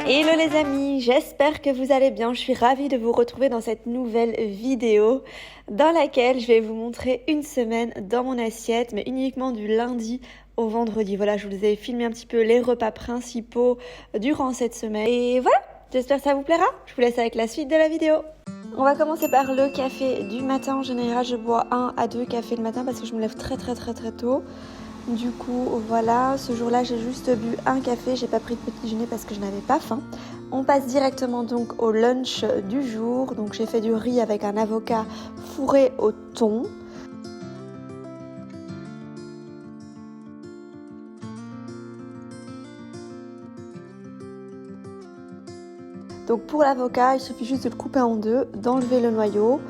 Hello les amis, j'espère que vous allez bien. Je suis ravie de vous retrouver dans cette nouvelle vidéo dans laquelle je vais vous montrer une semaine dans mon assiette, mais uniquement du lundi au vendredi. Voilà, je vous ai filmé un petit peu les repas principaux durant cette semaine. Et voilà, j'espère que ça vous plaira. Je vous laisse avec la suite de la vidéo. On va commencer par le café du matin. En général, je bois 1 à 2 cafés le matin parce que je me lève très tôt. Du coup, voilà, ce jour-là, j'ai juste bu un café. J'ai pas pris de petit déjeuner parce que je n'avais pas faim. On passe directement donc au lunch du jour. Donc, j'ai fait du riz avec un avocat fourré au thon. Donc, pour l'avocat, il suffit juste de le couper en deux, d'enlever le noyau.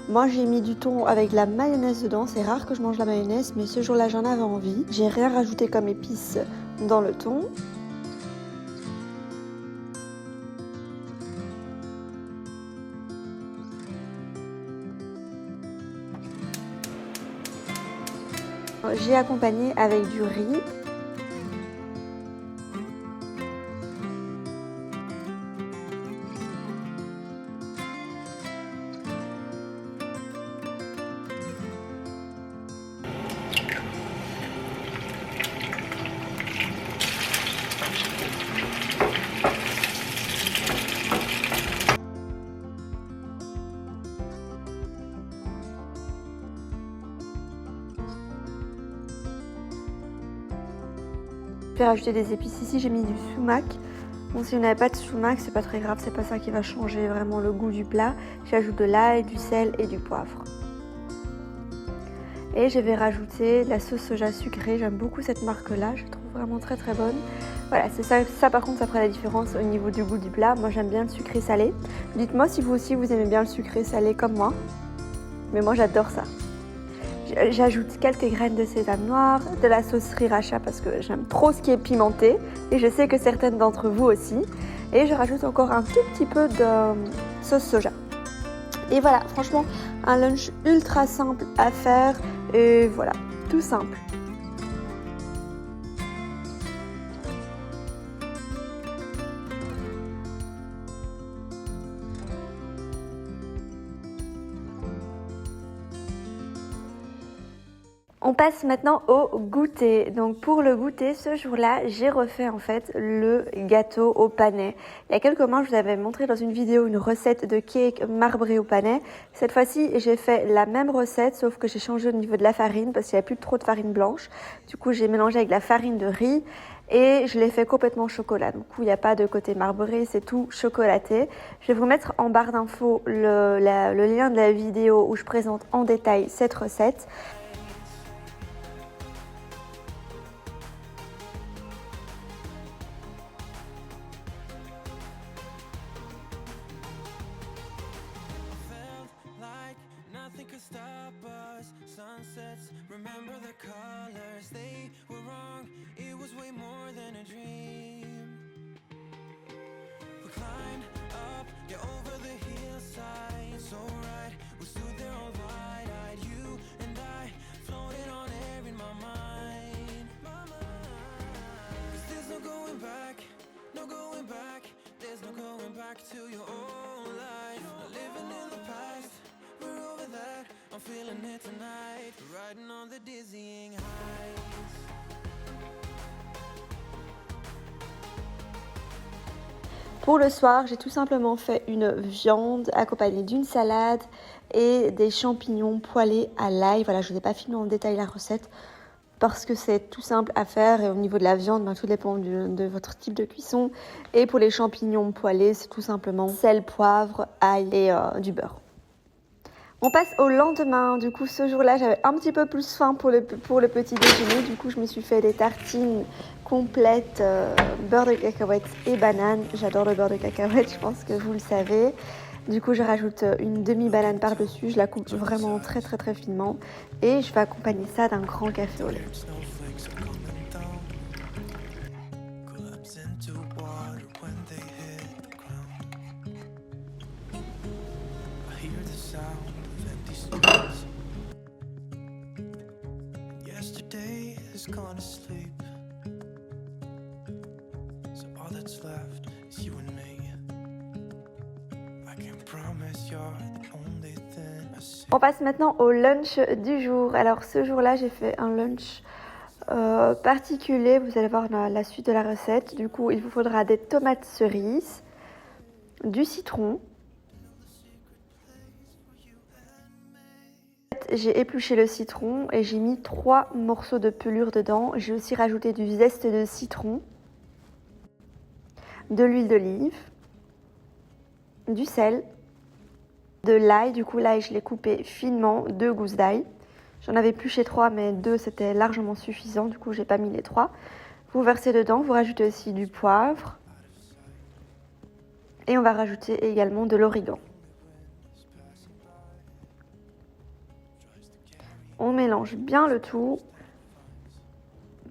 Moi, j'ai mis du thon avec de la mayonnaise dedans. C'est rare que je mange la mayonnaise, mais ce jour-là, j'en avais envie. J'ai rien rajouté comme épices dans le thon. J'ai accompagné avec du riz. Je vais rajouter des épices ici, j'ai mis du sumac. Bon, si vous n'avez pas de sumac, c'est pas très grave, c'est pas ça qui va changer vraiment le goût du plat. J'ajoute de l'ail, du sel et du poivre. Et je vais rajouter de la sauce soja sucrée. J'aime beaucoup cette marque-là, je la trouve vraiment très bonne. Voilà, c'est ça par contre, ça fera la différence au niveau du goût du plat. Moi, j'aime bien le sucré salé. Dites-moi si vous aussi vous aimez bien le sucré salé comme moi. Mais moi, j'adore ça. J'ajoute quelques graines de sésame noir, de la sauce sriracha parce que j'aime trop ce qui est pimenté et je sais que certaines d'entre vous aussi. Et je rajoute encore un tout petit peu de sauce soja. Et voilà, franchement, un lunch ultra simple à faire et voilà, tout simple. On passe maintenant au goûter. Donc pour le goûter, ce jour-là, j'ai refait en fait le gâteau au panais. Il y a quelques mois, je vous avais montré dans une vidéo une recette de cake marbré au panais. Cette fois-ci, j'ai fait la même recette, sauf que j'ai changé au niveau de la farine parce qu'il n'y a plus trop de farine blanche. Du coup, j'ai mélangé avec la farine de riz et je l'ai fait complètement chocolat. Du coup, il n'y a pas de côté marbré, c'est tout chocolaté. Je vais vous mettre en barre d'infos le lien de la vidéo où je présente en détail cette recette. Remember the colors, they were wrong. It was way more than a dream. We climbed up, yeah, over the hillside. So right, we stood there all wide-eyed. You and I floated on air in my mind. 'Cause there's no going back, no going back. There's no going back to your old life. Not living in the past, we're over that. I'm feeling it tonight, riding on the dizzying highs. Pour le soir, j'ai tout simplement fait une viande accompagnée d'une salade et des champignons poêlés à l'ail. Voilà, je ne vous ai pas filmé en détail la recette parce que c'est tout simple à faire et au niveau de la viande, tout dépend de votre type de cuisson. Et pour les champignons poêlés, c'est tout simplement sel, poivre, ail et du beurre. On passe au lendemain. Du coup, ce jour-là, j'avais un petit peu plus faim pour le petit déjeuner. Du coup, je me suis fait des tartines complètes, beurre de cacahuètes et banane. J'adore le beurre de cacahuètes, je pense que vous le savez. Du coup, je rajoute une demi-banane par-dessus. Je la coupe vraiment très finement. Et je vais accompagner ça d'un grand café au lait. Yesterday has gone to sleep, so all that's left On passe maintenant au lunch du jour. Alors ce jour-là, j'ai fait un lunch particulier. Vous allez voir la suite de la recette. Du coup, il vous faudra des tomates cerises, du citron. J'ai épluché le citron et j'ai mis 3 morceaux de pelure dedans. J'ai aussi rajouté du zeste de citron, de l'huile d'olive, du sel, de l'ail. Du coup, l'ail, je l'ai coupé finement, 2 gousses d'ail. J'en avais épluché 3, mais 2 c'était largement suffisant. Du coup, j'ai pas mis les 3. Vous versez dedans, vous rajoutez aussi du poivre. Et on va rajouter également de l'origan. On mélange bien le tout.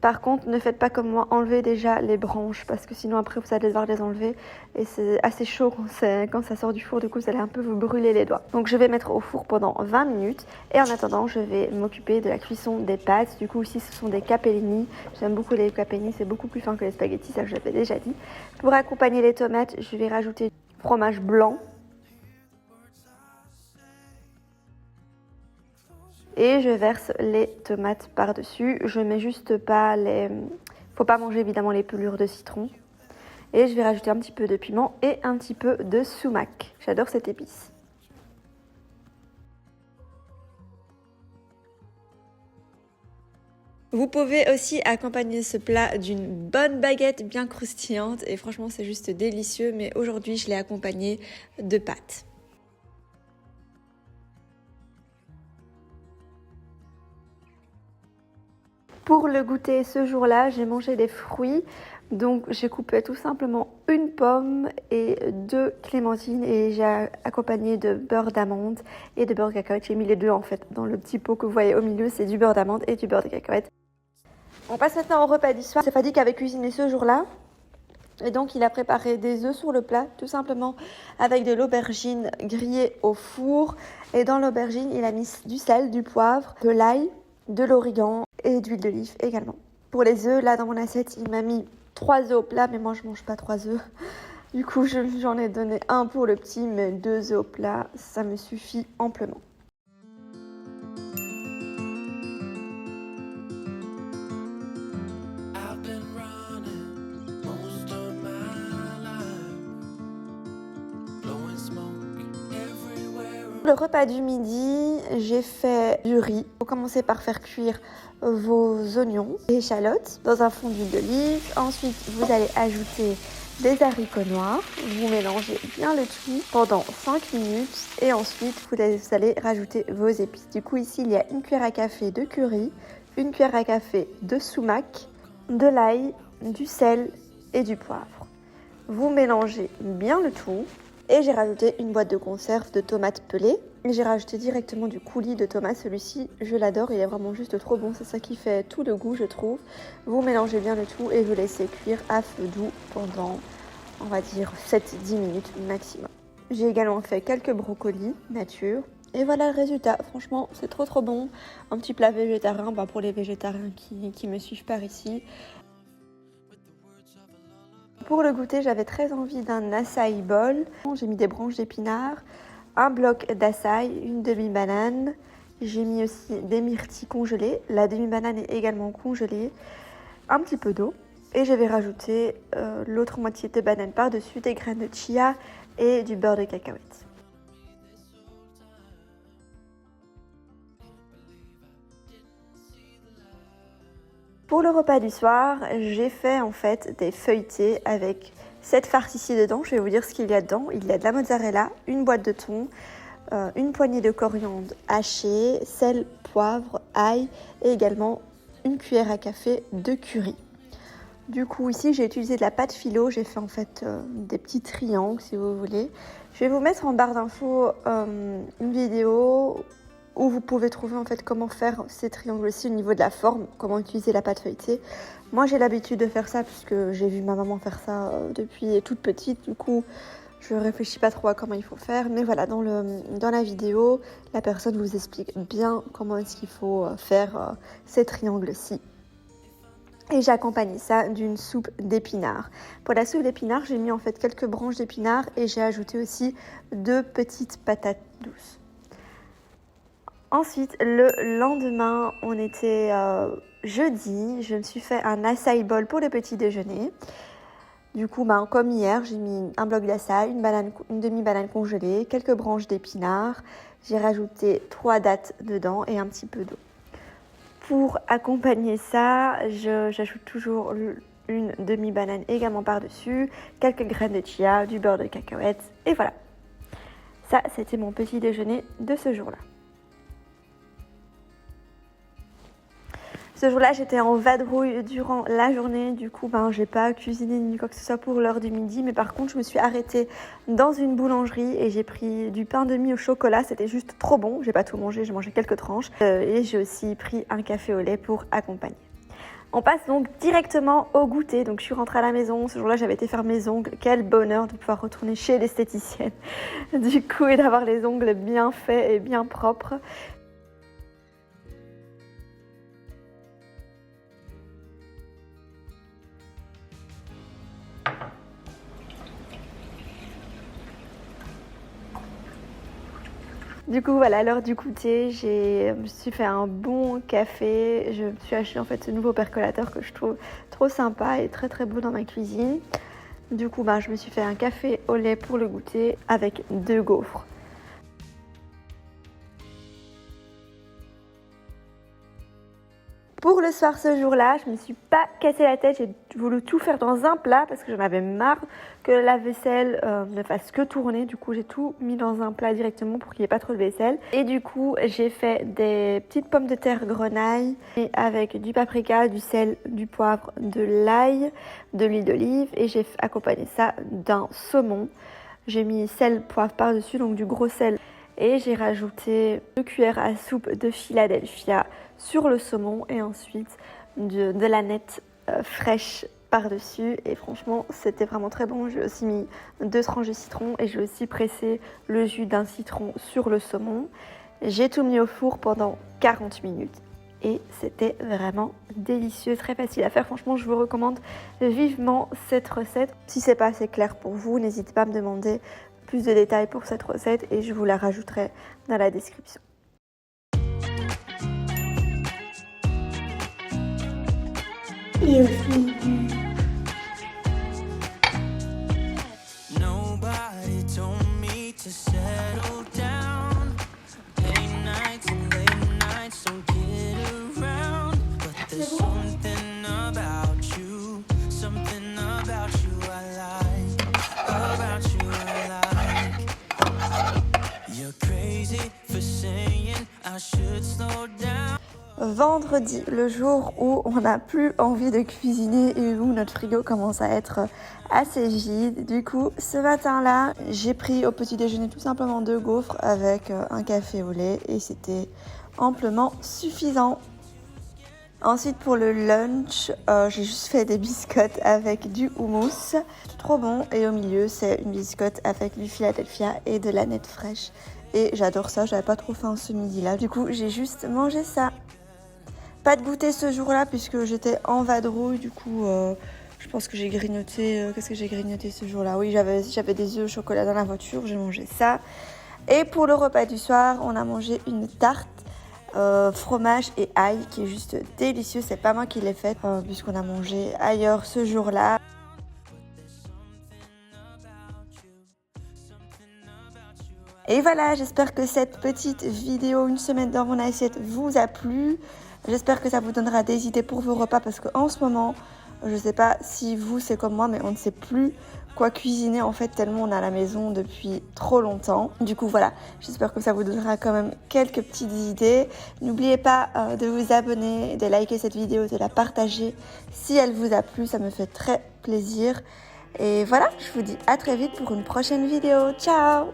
Par contre, ne faites pas comme moi, enlevez déjà les branches parce que sinon après vous allez devoir les enlever et c'est assez chaud quand ça sort du four, du coup vous allez un peu vous brûler les doigts. Donc je vais mettre au four pendant 20 minutes et en attendant je vais m'occuper de la cuisson des pâtes. Du coup ici ce sont des capellini, j'aime beaucoup les capellini, c'est beaucoup plus fin que les spaghettis, ça je l'avais déjà dit. Pour accompagner les tomates, je vais rajouter du fromage blanc. Et je verse les tomates par-dessus. Je mets juste pas les... Faut pas manger évidemment les pelures de citron. Et je vais rajouter un petit peu de piment et un petit peu de sumac. J'adore cette épice. Vous pouvez aussi accompagner ce plat d'une bonne baguette bien croustillante. Et franchement, c'est juste délicieux. Mais aujourd'hui, je l'ai accompagné de pâtes. Pour le goûter ce jour-là, j'ai mangé des fruits. Donc j'ai coupé tout simplement une pomme et 2 clémentines et j'ai accompagné de beurre d'amande et de beurre de cacahuète. J'ai mis les deux en fait dans le petit pot que vous voyez au milieu, c'est du beurre d'amande et du beurre de cacahuète. On passe maintenant au repas du soir. C'est Fadi qui avait cuisiné ce jour-là. Et donc il a préparé des œufs sur le plat, tout simplement avec de l'aubergine grillée au four. Et dans l'aubergine, il a mis du sel, du poivre, de l'ail, de l'origan et d'huile d'olive également. Pour les œufs, là dans mon assiette, il m'a mis 3 œufs au plat, mais moi je mange pas 3 œufs. Du coup, j'en ai donné un pour le petit, mais 2 œufs au plat, ça me suffit amplement. Le repas du midi, j'ai fait du riz. Vous commencez par faire cuire vos oignons et échalotes dans un fond d'huile d'olive. Ensuite, vous allez ajouter des haricots noirs. Vous mélangez bien le tout pendant 5 minutes et ensuite vous allez rajouter vos épices. Du coup, ici, il y a une cuillère à café de curry, une cuillère à café de sumac, de l'ail, du sel et du poivre. Vous mélangez bien le tout. Et j'ai rajouté une boîte de conserve de tomates pelées. Et j'ai rajouté directement du coulis de tomates. Celui-ci, je l'adore, il est vraiment juste trop bon. C'est ça qui fait tout le goût, je trouve. Vous mélangez bien le tout et vous laissez cuire à feu doux pendant, on va dire, 7-10 minutes maximum. J'ai également fait quelques brocolis nature. Et voilà le résultat. Franchement, c'est trop bon. Un petit plat végétarien pour les végétariens qui me suivent par ici. Pour le goûter, j'avais très envie d'un açaï bol. J'ai mis des branches d'épinards, un bloc d'açaï, une demi-banane. J'ai mis aussi des myrtilles congelées. La demi-banane est également congelée. Un petit peu d'eau. Et je vais rajouter l'autre moitié de banane par-dessus, des graines de chia et du beurre de cacahuète. Pour le repas du soir, j'ai fait en fait des feuilletés avec cette farce ici dedans. Je vais vous dire ce qu'il y a dedans. Il y a de la mozzarella, une boîte de thon, une poignée de coriandre hachée, sel, poivre, ail et également une cuillère à café de curry. Du coup ici j'ai utilisé de la pâte philo, j'ai fait en fait des petits triangles si vous voulez. Je vais vous mettre en barre d'infos une vidéo où vous pouvez trouver en fait comment faire ces triangles-ci au niveau de la forme, comment utiliser la pâte feuilletée. Moi j'ai l'habitude de faire ça puisque j'ai vu ma maman faire ça depuis toute petite, du coup je réfléchis pas trop à comment il faut faire. Mais voilà, dans la vidéo, la personne vous explique bien comment est-ce qu'il faut faire ces triangles-ci. Et j'ai accompagné ça d'une soupe d'épinards. Pour la soupe d'épinards, j'ai mis en fait quelques branches d'épinards et j'ai ajouté aussi 2 petites patates douces. Ensuite, le lendemain, on était jeudi, je me suis fait un açaï bowl pour le petit déjeuner. Du coup, comme hier, j'ai mis un bloc d'açaï, une demi-banane congelée, quelques branches d'épinards. J'ai rajouté 3 dattes dedans et un petit peu d'eau. Pour accompagner ça, j'ajoute toujours une demi-banane également par-dessus, quelques graines de chia, du beurre de cacahuète et voilà. Ça, c'était mon petit déjeuner de ce jour-là. Ce jour-là, j'étais en vadrouille durant la journée. Du coup, j'ai pas cuisiné ni quoi que ce soit pour l'heure du midi. Mais par contre, je me suis arrêtée dans une boulangerie et j'ai pris du pain de mie au chocolat. C'était juste trop bon. J'ai pas tout mangé, j'ai mangé quelques tranches. Et j'ai aussi pris un café au lait pour accompagner. On passe donc directement au goûter. Donc, je suis rentrée à la maison. Ce jour-là, j'avais été faire mes ongles. Quel bonheur de pouvoir retourner chez l'esthéticienne. Du coup, et d'avoir les ongles bien faits et bien propres. Du coup, voilà, l'heure du goûter, je me suis fait un bon café. Je me suis acheté en fait ce nouveau percolateur que je trouve trop sympa et très très beau dans ma cuisine. Du coup, je me suis fait un café au lait pour le goûter avec 2 gaufres. Pour le soir ce jour-là, je me suis pas cassé la tête, j'ai voulu tout faire dans un plat parce que j'en avais marre que la vaisselle ne fasse que tourner. Du coup, j'ai tout mis dans un plat directement pour qu'il n'y ait pas trop de vaisselle. Et du coup, j'ai fait des petites pommes de terre grenaille avec du paprika, du sel, du poivre, de l'ail, de l'huile d'olive et j'ai accompagné ça d'un saumon. J'ai mis sel, poivre par-dessus, donc du gros sel. Et j'ai rajouté 2 cuillères à soupe de Philadelphia sur le saumon et ensuite de l'aneth fraîche par-dessus. Et franchement, c'était vraiment très bon. J'ai aussi mis 2 tranches de citron et j'ai aussi pressé le jus d'un citron sur le saumon. J'ai tout mis au four pendant 40 minutes. Et c'était vraiment délicieux, très facile à faire. Franchement, je vous recommande vivement cette recette. Si c'est pas assez clair pour vous, n'hésitez pas à me demander plus de détails pour cette recette et je vous la rajouterai dans la description. Et aussi Vendredi, le jour où on n'a plus envie de cuisiner et où notre frigo commence à être assez vide. Du coup, ce matin-là, j'ai pris au petit déjeuner tout simplement 2 gaufres avec un café au lait et c'était amplement suffisant. Ensuite, pour le lunch, j'ai juste fait des biscottes avec du houmous. C'est trop bon. Et au milieu, c'est une biscotte avec du Philadelphia et de l'aneth fraîche. Et j'adore ça, j'avais pas trop faim ce midi-là. Du coup, j'ai juste mangé ça. Pas de goûter ce jour-là puisque j'étais en vadrouille. Du coup, je pense que j'ai grignoté... qu'est-ce que j'ai grignoté ce jour-là? Oui, j'avais des œufs au chocolat dans la voiture, j'ai mangé ça. Et pour le repas du soir, on a mangé une tarte fromage et ail qui est juste délicieux. C'est pas moi qui l'ai faite puisqu'on a mangé ailleurs ce jour-là. Et voilà, j'espère que cette petite vidéo, une semaine dans mon assiette, vous a plu. J'espère que ça vous donnera des idées pour vos repas parce qu'en ce moment, je sais pas si vous c'est comme moi, mais on ne sait plus quoi cuisiner en fait tellement on est à la maison depuis trop longtemps. Du coup voilà, j'espère que ça vous donnera quand même quelques petites idées. N'oubliez pas de vous abonner, de liker cette vidéo, de la partager si elle vous a plu, ça me fait très plaisir. Et voilà, je vous dis à très vite pour une prochaine vidéo. Ciao!